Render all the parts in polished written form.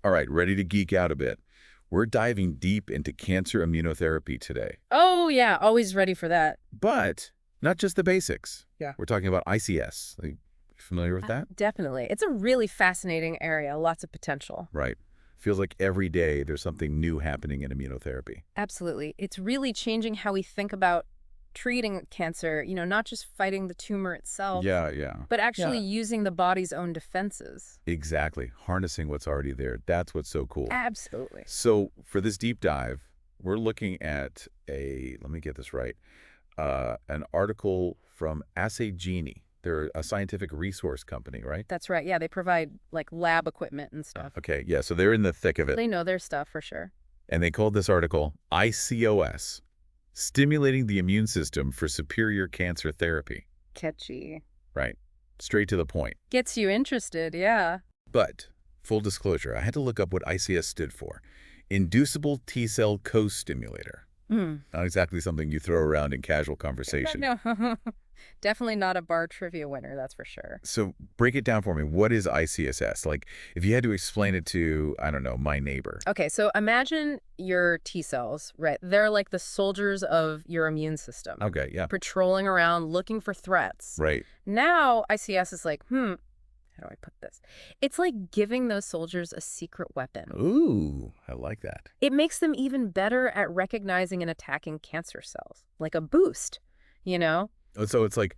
All right, ready to geek out a bit. We're diving deep into cancer immunotherapy today. Oh, yeah, always ready for that. But not just the basics. Yeah. We're talking about ICS. Familiar with that? Definitely. It's a really fascinating area, lots of potential. Right. Feels like every day there's something new happening in immunotherapy. Absolutely. It's really changing how we think about treating cancer, not just fighting the tumor itself, Yeah. but actually using the body's own defenses. Exactly. Harnessing what's already there. That's what's so cool. Absolutely. So for this deep dive, we're looking at let me get this right, an article from Assay Genie. They're a scientific resource company, right? That's right. Yeah, they provide like lab equipment and stuff. Okay, yeah, so they're in the thick of it. They know their stuff for sure. And they called this article ICOS, Stimulating the Immune System for Superior Cancer Therapy. Catchy. Right. Straight to the point. Gets you interested, yeah. But, full disclosure, I had to look up what ICS stood for. Inducible T-cell Co-Stimulator. Not exactly something you throw around in casual conversation. No, definitely not a bar trivia winner, that's for sure. So break it down for me. What is ICSS? Like, if you had to explain it to, I don't know, my neighbor. Okay, so imagine your T cells, right? They're like the soldiers of your immune system. Okay, yeah. Patrolling around, looking for threats. Right. Now, ICS is like, how do I put this? It's like giving those soldiers a secret weapon. Ooh, I like that. It makes them even better at recognizing and attacking cancer cells, like a boost, So it's like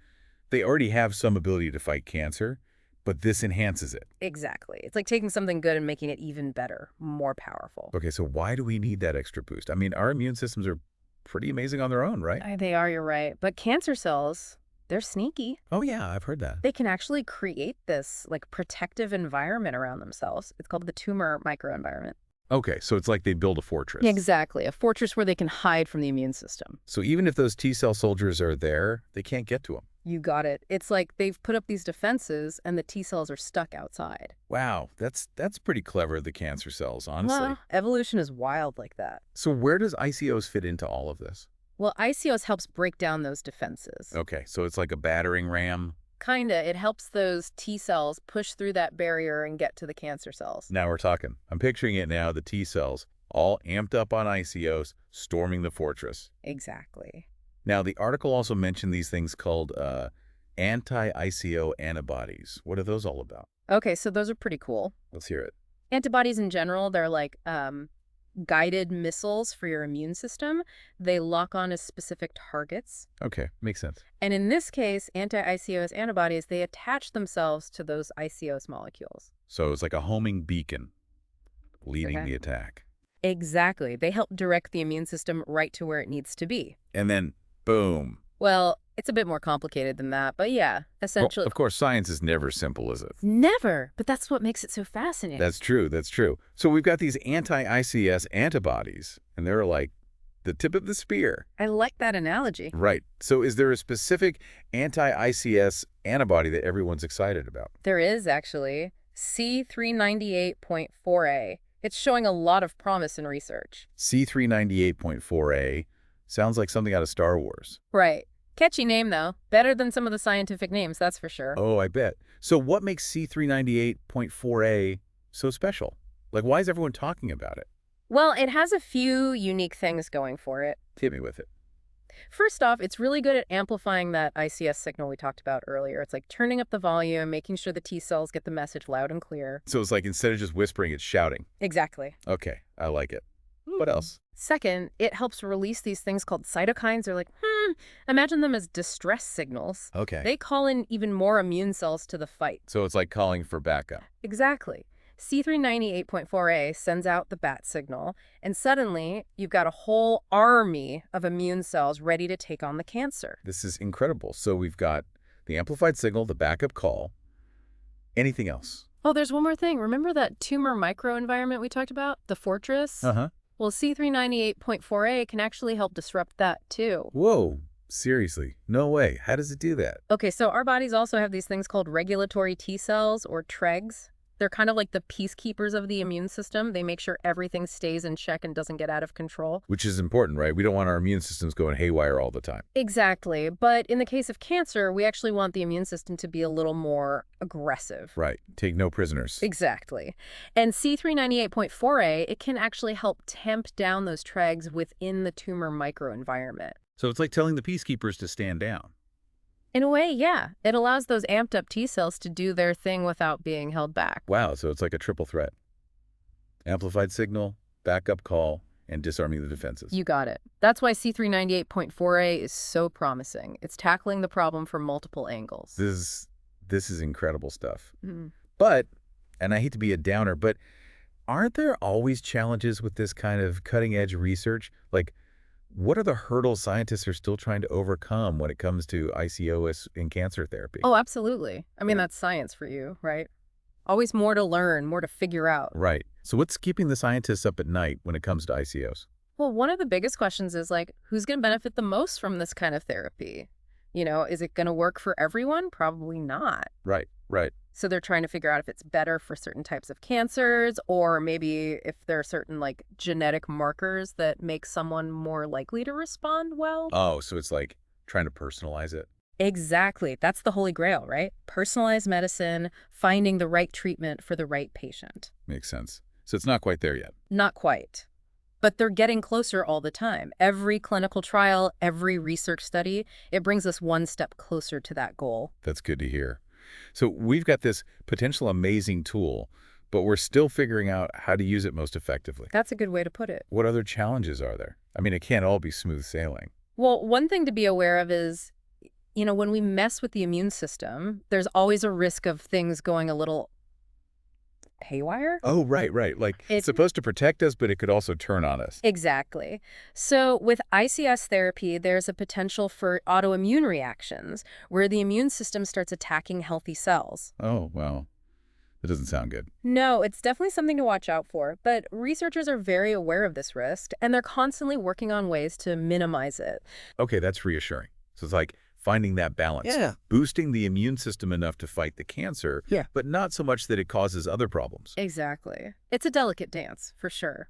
they already have some ability to fight cancer, but this enhances it. Exactly. It's like taking something good and making it even better, more powerful. Okay, so why do we need that extra boost? I mean, our immune systems are pretty amazing on their own, right? They are, you're right. But cancer cells, they're sneaky. Oh, yeah, I've heard that. They can actually create this like protective environment around themselves. It's called the tumor microenvironment. Okay, so it's like they build a fortress. Exactly. A fortress where they can hide from the immune system. So even if those T-cell soldiers are there, they can't get to them. You got it. It's like they've put up these defenses and the T cells are stuck outside. Wow, that's pretty clever, the cancer cells, honestly. Well, evolution is wild like that. So where does ICOs fit into all of this? Well, ICOS helps break down those defenses. Okay, so it's like a battering ram. Kinda. It helps those T cells push through that barrier and get to the cancer cells. Now we're talking. I'm picturing it now, the T cells, all amped up on ICOs, storming the fortress. Exactly. Now, the article also mentioned these things called Anti-ICO antibodies. What are those all about? Okay, so those are pretty cool. Let's hear it. Antibodies in general, they're like guided missiles for your immune system. They lock on to specific targets. Okay, makes sense. And in this case, anti-ICOS antibodies, they attach themselves to those ICOS molecules. So it's like a homing beacon leading Okay. the attack. Exactly. They help direct the immune system right to where it needs to be. And then, boom. Well, it's a bit more complicated than that, but yeah, essentially. Well, of course, science is never simple, is it? Never, but that's what makes it so fascinating. That's true. So we've got these anti-ICS antibodies, and they're like the tip of the spear. I like that analogy. Right. So is there a specific anti-ICS antibody that everyone's excited about? There is actually C398.4A. It's showing a lot of promise in research. C398.4A sounds like something out of Star Wars. Right. Catchy name, though. Better than some of the scientific names, that's for sure. Oh, I bet. So what makes C398.4A so special? Like, why is everyone talking about it? Well, it has a few unique things going for it. Hit me with it. First off, it's really good at amplifying that ICS signal we talked about earlier. It's like turning up the volume, making sure the T cells get the message loud and clear. So it's like instead of just whispering, it's shouting. Exactly. Okay, I like it. What else? Second, it helps release these things called cytokines. They're like, imagine them as distress signals. Okay. They call in even more immune cells to the fight. So it's like calling for backup. Exactly. C398.4A sends out the bat signal, and suddenly you've got a whole army of immune cells ready to take on the cancer. This is incredible. So we've got the amplified signal, the backup call. Anything else? Oh, there's one more thing. Remember that tumor microenvironment we talked about? The fortress? Uh-huh. Well, C398.4A can actually help disrupt that, too. Whoa. Seriously? No way. How does it do that? Okay, so our bodies also have these things called regulatory T cells, or TREGs. They're kind of like the peacekeepers of the immune system. They make sure everything stays in check and doesn't get out of control. Which is important, right? We don't want our immune systems going haywire all the time. Exactly. But in the case of cancer, we actually want the immune system to be a little more aggressive. Right. Take no prisoners. Exactly. And C398.4a, it can actually help tamp down those tregs within the tumor microenvironment. So it's like telling the peacekeepers to stand down. In a way, yeah. It allows those amped up T cells to do their thing without being held back. Wow, so it's like a triple threat. Amplified signal, backup call, and disarming the defenses. You got it. That's why C398.4a is so promising. It's tackling the problem from multiple angles. This is incredible stuff. Mhm. But, and I hate to be a downer, but aren't there always challenges with this kind of cutting-edge research? Like, what are the hurdles scientists are still trying to overcome when it comes to ICOS in cancer therapy? Oh, absolutely. I mean, that's science for you, right? Always more to learn, more to figure out. Right. So what's keeping the scientists up at night when it comes to ICOs? Well, one of the biggest questions is like, who's going to benefit the most from this kind of therapy? Is it going to work for everyone? Probably not. Right, right. So they're trying to figure out if it's better for certain types of cancers, or maybe if there are certain like genetic markers that make someone more likely to respond well. Oh, so it's like trying to personalize it. Exactly. That's the holy grail, right? Personalized medicine, finding the right treatment for the right patient. Makes sense. So it's not quite there yet. Not quite. But they're getting closer all the time. Every clinical trial, every research study, it brings us one step closer to that goal. That's good to hear. So we've got this potential amazing tool, but we're still figuring out how to use it most effectively. That's a good way to put it. What other challenges are there? I mean, it can't all be smooth sailing. Well, one thing to be aware of is, when we mess with the immune system, there's always a risk of things going a little haywire. Oh, right, right. Like, it's supposed to protect us, but it could also turn on us. Exactly. So with ICS therapy, there's a potential for autoimmune reactions where the immune system starts attacking healthy cells. Oh, well, that doesn't sound good. No, it's definitely something to watch out for, but researchers are very aware of this risk, and they're constantly working on ways to minimize it. Okay, that's reassuring. So it's like finding that balance. Yeah. Boosting the immune system enough to fight the cancer, Yeah. but not so much that it causes other problems. Exactly. It's a delicate dance, for sure.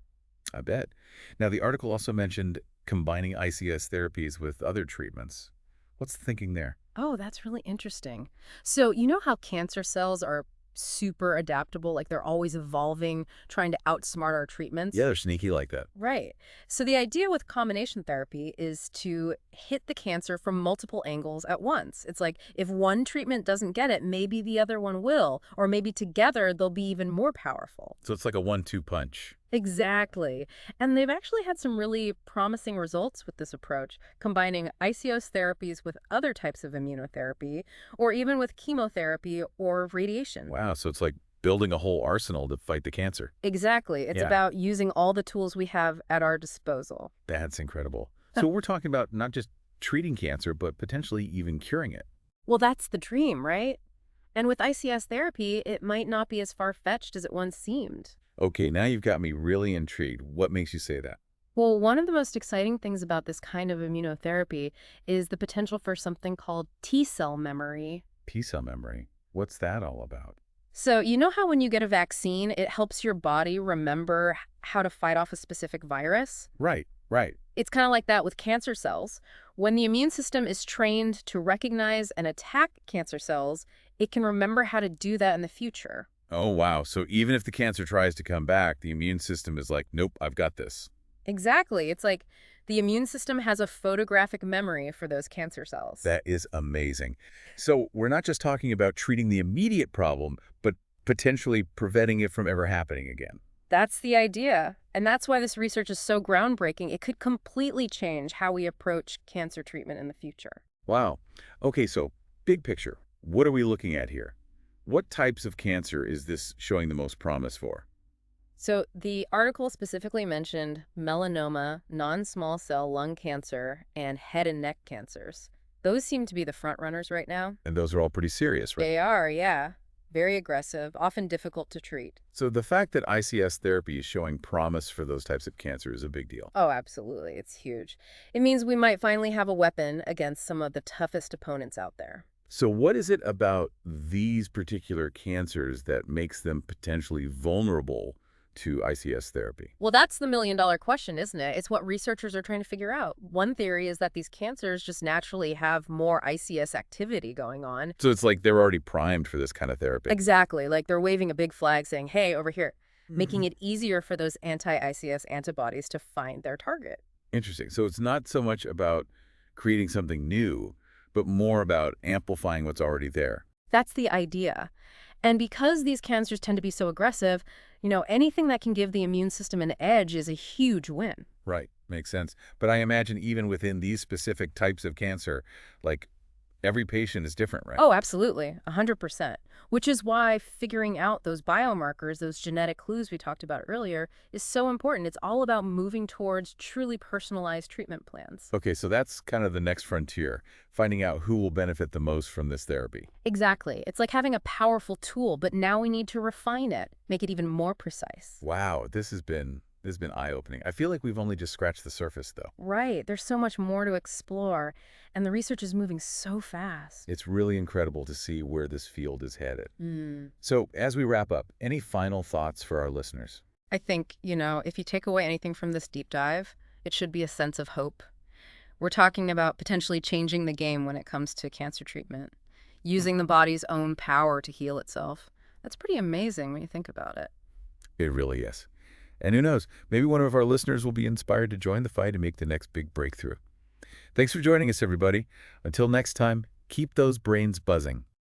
I bet. Now, the article also mentioned combining ICS therapies with other treatments. What's the thinking there? Oh, that's really interesting. So you know how cancer cells are super adaptable, like they're always evolving, trying to outsmart our treatments? Yeah, they're sneaky like that. Right. So the idea with combination therapy is to hit the cancer from multiple angles at once. It's like if one treatment doesn't get it, maybe the other one will, or maybe together they'll be even more powerful. So it's like a 1-2 punch. Exactly. And they've actually had some really promising results with this approach, combining ICOS therapies with other types of immunotherapy, or even with chemotherapy or radiation. Wow, so it's like building a whole arsenal to fight the cancer. Exactly. It's Yeah. about using all the tools we have at our disposal. That's incredible. So we're talking about not just treating cancer, but potentially even curing it. Well, that's the dream, right? And with ICS therapy, it might not be as far-fetched as it once seemed. Okay, now you've got me really intrigued. What makes you say that? Well, one of the most exciting things about this kind of immunotherapy is the potential for something called T-cell memory. T-cell memory. What's that all about? So you know how when you get a vaccine, it helps your body remember how to fight off a specific virus? Right, right. It's kind of like that with cancer cells. When the immune system is trained to recognize and attack cancer cells, it can remember how to do that in the future. Oh, wow. So even if the cancer tries to come back, the immune system is like, nope, I've got this. Exactly. It's like the immune system has a photographic memory for those cancer cells. That is amazing. So we're not just talking about treating the immediate problem, but potentially preventing it from ever happening again. That's the idea. And that's why this research is so groundbreaking. It could completely change how we approach cancer treatment in the future. Wow. Okay, so big picture. What are we looking at here? What types of cancer is this showing the most promise for? So the article specifically mentioned melanoma, non-small cell lung cancer, and head and neck cancers. Those seem to be the front runners right now. And those are all pretty serious, right? They are, yeah. Very aggressive, often difficult to treat. So the fact that ICS therapy is showing promise for those types of cancer is a big deal. Oh, absolutely. It's huge. It means we might finally have a weapon against some of the toughest opponents out there. So what is it about these particular cancers that makes them potentially vulnerable to ICS therapy? Well, that's the million-dollar question, isn't it? It's what researchers are trying to figure out. One theory is that these cancers just naturally have more ICS activity going on. So it's like they're already primed for this kind of therapy. Exactly, like they're waving a big flag saying, hey, over here, making Mhm. it easier for those anti-ICS antibodies to find their target. Interesting. So it's not so much about creating something new, but more about amplifying what's already there. That's the idea. And because these cancers tend to be so aggressive, anything that can give the immune system an edge is a huge win. Right. Makes sense. But I imagine even within these specific types of cancer, like every patient is different, right? Oh, absolutely. 100%. Which is why figuring out those biomarkers, those genetic clues we talked about earlier, is so important. It's all about moving towards truly personalized treatment plans. Okay, so that's kind of the next frontier, finding out who will benefit the most from this therapy. Exactly. It's like having a powerful tool, but now we need to refine it, make it even more precise. Wow, this has been eye-opening. I feel like we've only just scratched the surface, though. Right. There's so much more to explore, and the research is moving so fast. It's really incredible to see where this field is headed. Hmm. So, as we wrap up, any final thoughts for our listeners? I think, if you take away anything from this deep dive, it should be a sense of hope. We're talking about potentially changing the game when it comes to cancer treatment, using the body's own power to heal itself. That's pretty amazing when you think about it. It really is. And who knows, maybe one of our listeners will be inspired to join the fight and make the next big breakthrough. Thanks for joining us, everybody. Until next time, keep those brains buzzing.